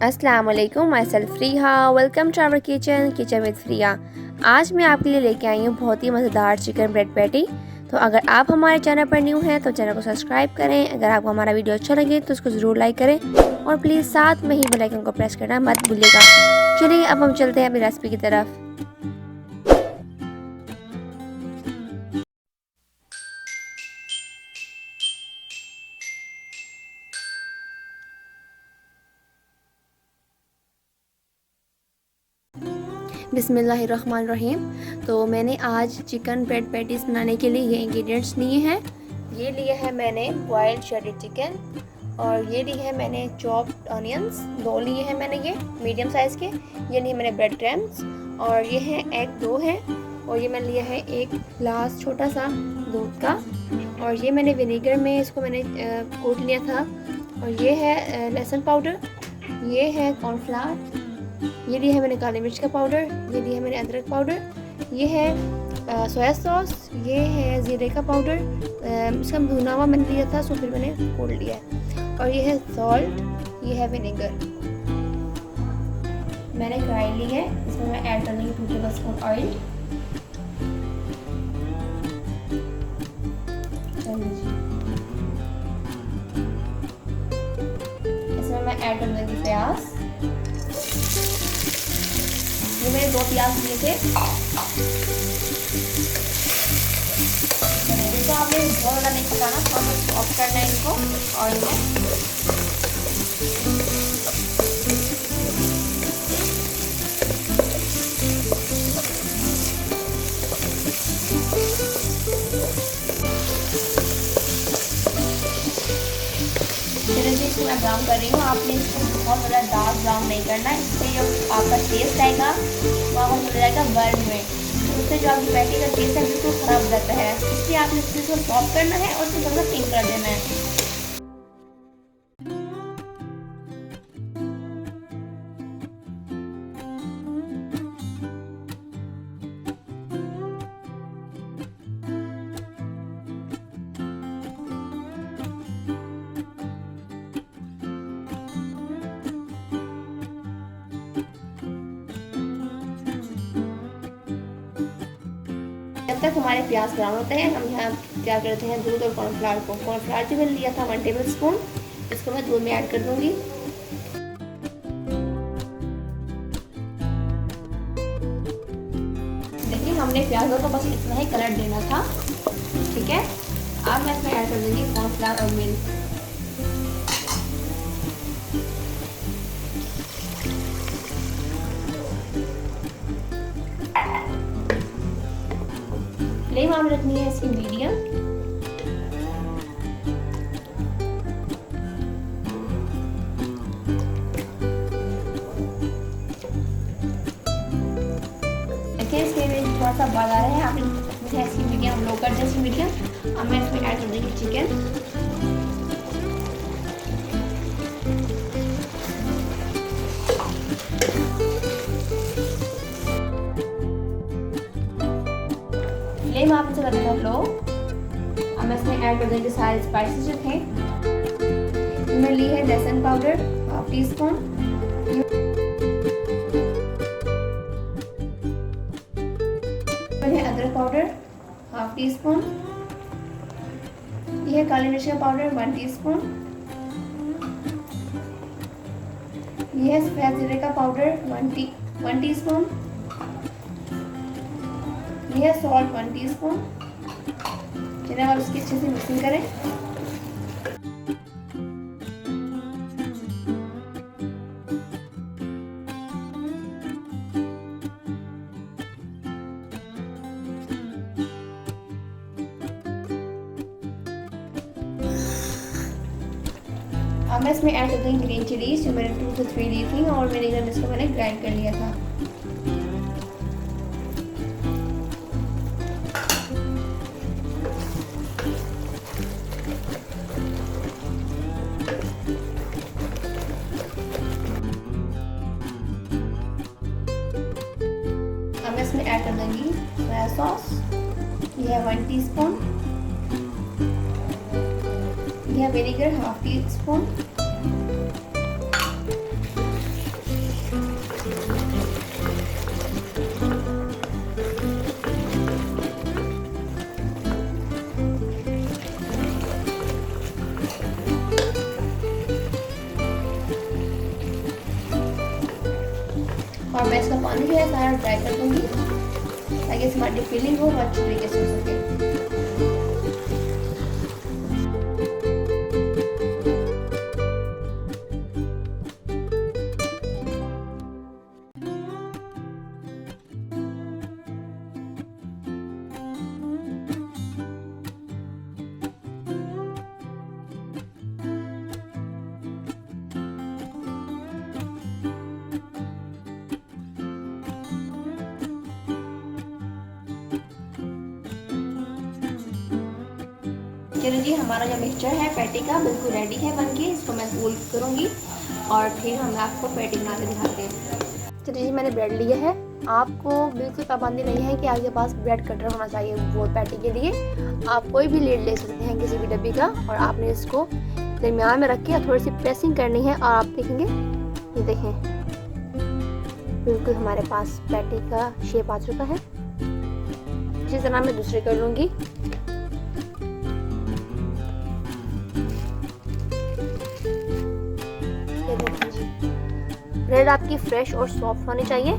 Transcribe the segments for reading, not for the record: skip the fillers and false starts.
अस्सलाम वालेकुम, myself Friya. Welcome to our kitchen with Friya. आज मैं आपके लिए लेके आई हूँ बहुत ही मज़ेदार चिकन ब्रेड पैटी। तो अगर आप हमारे चैनल पर न्यू हैं तो चैनल को सब्सक्राइब करें। अगर आपको हमारा वीडियो अच्छा लगे तो उसको ज़रूर लाइक करें और प्लीज़ साथ में ही बेल आइकन को प्रेस करना मत भूलिएगा। चलिए अब हम चलते हैं अपनी रेसिपी की तरफ। बिस्मिल्लाहिर्रहमानिर्रहीम। तो मैंने आज चिकन ब्रेड पैटीज़ बनाने के लिए ये इंग्रेडिएंट्स लिए हैं। ये लिए है मैंने बॉइल्ड शरेड चिकन, और ये लिए है मैंने चॉप्ड ऑनियंस, 2 लिए हैं मैंने ये मीडियम साइज़ के। ये लिए मैंने ब्रेड क्रम्स, और ये है एग 2 हैं, और ये मैंने लिया है 1 ग्लास छोटा सा दूध का, और ये मैंने विनेगर में इसको मैंने कोट लिया था। और ये है लहसुन पाउडर, ये है कॉर्नफ्लावर, ये लिया है मैंने काली मिर्च का पाउडर, ये लिया है मैंने अदरक पाउडर, ये है सोया सॉस, ये है ज़ीरे का पाउडर, इसका भुना हुआ मैंने लिया था, सो फिर मैंने कोट लिया है। और ये है सॉल्ट, ये है विनेगर। मैंने कढ़ाई ली है, इसमें मैं ऐड कर दूँगी 2 टेबलस्पून ऑयल। इसमें मैं ऐड कर दूँगी प्याज। ये मैंने 2 प्याज लिए थे। तो आपने बहुत ज़्यादा नहीं पकाना, थोड़ा सा ऑफ करना है इनको ऑयल में। इसको मैं ब्राउन कर रही हूँ। आपने इसको बहुत ज़्यादा डार्क ब्राउन नहीं करना, इससे जो आपका टेस्ट आएगा वो आपको चला जाएगा बर्न में, तो उससे जो आपकी पैटी का टेस्ट है बिल्कुल ख़राब रहता है। इसलिए आपने इसको सॉफ्ट करना है और उसको थोड़ा सा पिंक कर देना है। जब तक हमारे प्याज ब्राउन होते हैं, हम यहाँ क्या करते हैं दूध और कॉर्नफ्लावर को। कॉर्नफ्लावर जो मैंने लिया था 1 टेबलस्पून, इसको मैं दूध में ऐड कर दूंगी। देखिए हमने प्याजों को बस इतना ही कलर देना था, ठीक है। अब मैं इसमें ऐड कर दूंगी कॉर्नफ्लावर और मिल्क। फ्लेम ऑन रखनी है इसकी मीडियम। देखिए इसके में थोड़ा सा बाल आ रहा है, आपने इसकी मीडियम लो कर जैसी मीडियम। अब मैं इसमें ऐड कर दूंगी चिकन। फ्लेम आप इसे कर देना लो। अब मैं इसमें ऐड कर देंगे सारे स्पाइसेस जो थे। मैंने ली है लहसुन पाउडर 1/2 टीस्पून, मैंने अदरक पाउडर 1/2 टीस्पून, यह है काली मिर्च का पाउडर 1 टीस्पून, यह है सफेद जीरे का पाउडर 1 टीस्पून, यह है सॉल्ट 1 टीस्पून। चलिए अब इसकी अच्छे से मिक्सिंग करें। अब मैं इसमें ऐड कर दूँगी ग्रीन चिलीज, जो मैंने 2 से 3 ली थी, और विनेगर में इसको मैंने ग्राइंड कर लिया था। अब मैं इसमें ऐड कर दूँगी सोया सॉस, यह है 1 टीस्पून, यह विनेगर 1/2 टीस्पून, मैं इसका पानी जो है सारा ड्राई कर दूँगी ताकि इसकी हमारी फिलिंग हो अच्छी तरीके से हो सके। चलिए जी, हमारा जो मिक्सचर है पैटी का बिल्कुल रेडी है बनके। इसको मैं गोल करूँगी और फिर हम आपको पैटी बना के दिखाते हैं। चलिए जी, मैंने ब्रेड लिया है। आपको बिल्कुल पाबंदी नहीं है कि आपके पास ब्रेड कटर होना चाहिए वो पैटी के लिए। आप कोई भी लीड ले सकते हैं किसी भी डब्बी का, और आपने इसको दरमियान में रख के थोड़ी सी प्रेसिंग करनी है, और आप देखेंगे, ये देखें बिल्कुल हमारे पास पैटी का शेप आ चुका है। इसी तरह मैं दूसरी कर लूँगी। ब्रेड आपकी फ्रेश और सॉफ्ट होनी चाहिए।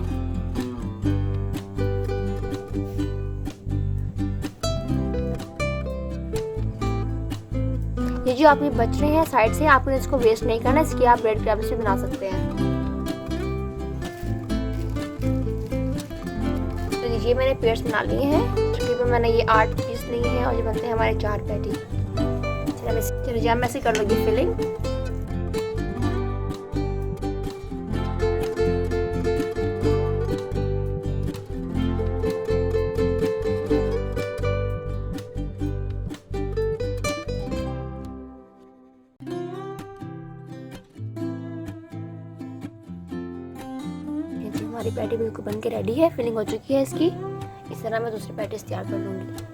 ये जो आपके बच रहे हैं साइड से, आपने इसको वेस्ट नहीं करना, इसकी आप ब्रेड क्रैब्स भी बना सकते हैं। तो ये मैंने पेयर्स बना लिए हैं। तकरीबन मैंने ये 8 पीस लिए हैं और ये बनते हैं हमारे 4 पैटी। चलिए मैं ऐसे कर लूँगी फिलिंग। हमारी पैटी बिल्कुल बन के रेडी है, फिलिंग हो चुकी है इसकी। इस तरह मैं दूसरी पैटीज तैयार कर लूँगी।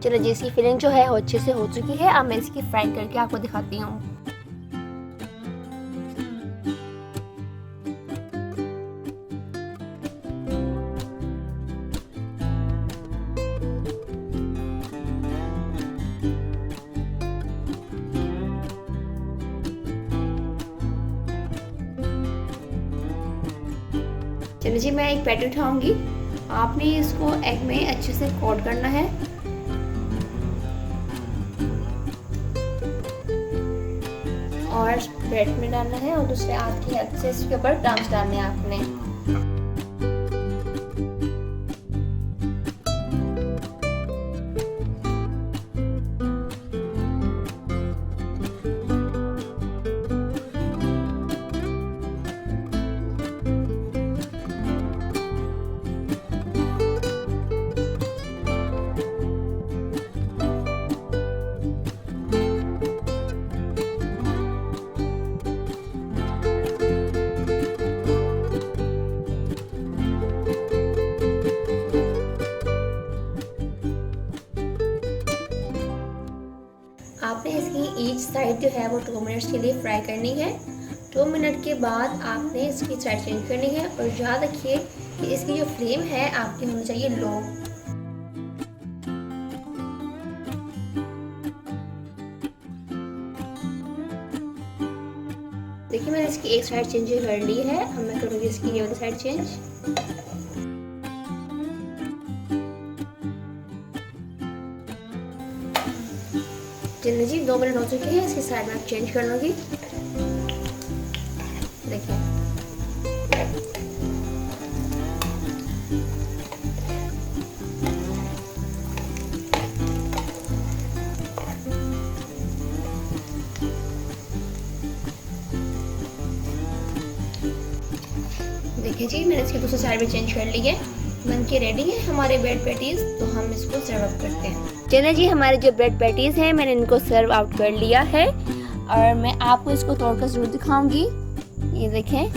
चलो जी, इसकी फिलिंग जो है वो अच्छे से हो चुकी है। अब मैं इसकी फ्राई करके आपको दिखाती हूँ। चलिए जी, मैं एक पैटी उठाऊंगी। आपने इसको एग में अच्छे से कोट करना है। और ब्रेड में डालना है और दूसरे हाथ की हेल्प से इसके ऊपर क्रम्स डालने हैं आपने। आपने इसकी ईच साइड जो है वो 2 मिनट्स के लिए फ्राई करनी है। 2 मिनट के बाद आपने इसकी साइड चेंज करनी है, और याद रखिए कि इसकी जो फ्लेम है आपकी होनी चाहिए लो। देखिए, मैंने इसकी एक साइड चेंज कर ली है। अब मैं करूँगी इसकी ये वाली साइड चेंज। चलिए जी, 2 मिनट हो चुके हैं। इसकी साइड में चेंज कर लूँगी। देखिए, देखिए जी, मैंने इसकी दूसरी साइड में चेंज कर ली है। बन के रेडी है हमारे ब्रेड पैटीज। तो हम इसको सर्व अप करते हैं। चलिए जी, हमारे जो ब्रेड पैटीज हैं मैंने इनको सर्व आउट कर लिया है, और मैं आपको इसको तोड़कर जरूर दिखाऊंगी। ये देखें,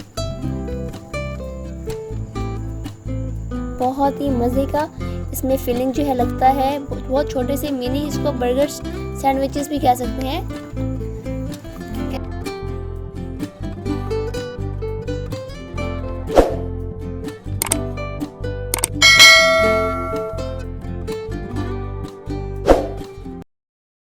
बहुत ही मज़े का इसमें फिलिंग जो है लगता है। बहुत छोटे से मिनी, इसको बर्गर सैंडविचेस भी कह सकते हैं।